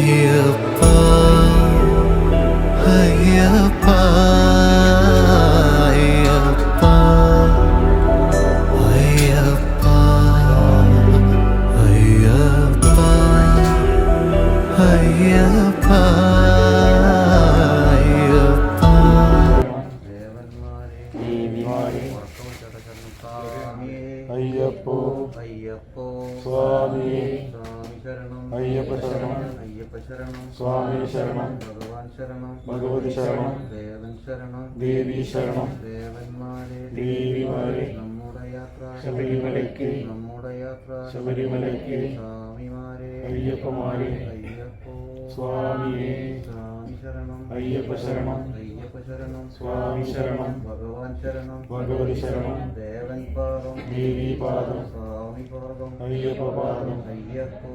അയ്യപ്പ അയ്യപ്പ അയ്യപ്പ അയ്യപ്പ അയ്യപ്പ അയ്യപ്പ അയ്യപ്പോ അയ്യപ്പോ സ്വാമി ശരണം അയ്യപ്പ ശരണം അയ്യപ്പ ശരണം സ്വാമി ശരണം ഭഗവാൻ ശരണം ഭഗവതി ശരണം ദേവൻ ശരണം ദേവി ശരണം ദേവന്മാരെ ദേവിമാരെ നമ്മുടെ യാത്ര ശബരിമലയ്ക്ക് നമ്മുടെ യാത്ര ശബരിമലയ്ക്ക് സ്വാമിമാരെ അയ്യപ്പമാരെ അയ്യപ്പോ സ്വാമിയെ സ്വാമി ശരണം അയ്യപ്പ ശരണം അയ്യപ്പ ശരണം സ്വാമി ശരണം ഭഗവാൻ ശരണം ഭഗവതി ശരണം ദേവൻ പാദം ദേവി പാദം സ്വാമി പാദം അയ്യപ്പ പാദം അയ്യപ്പോ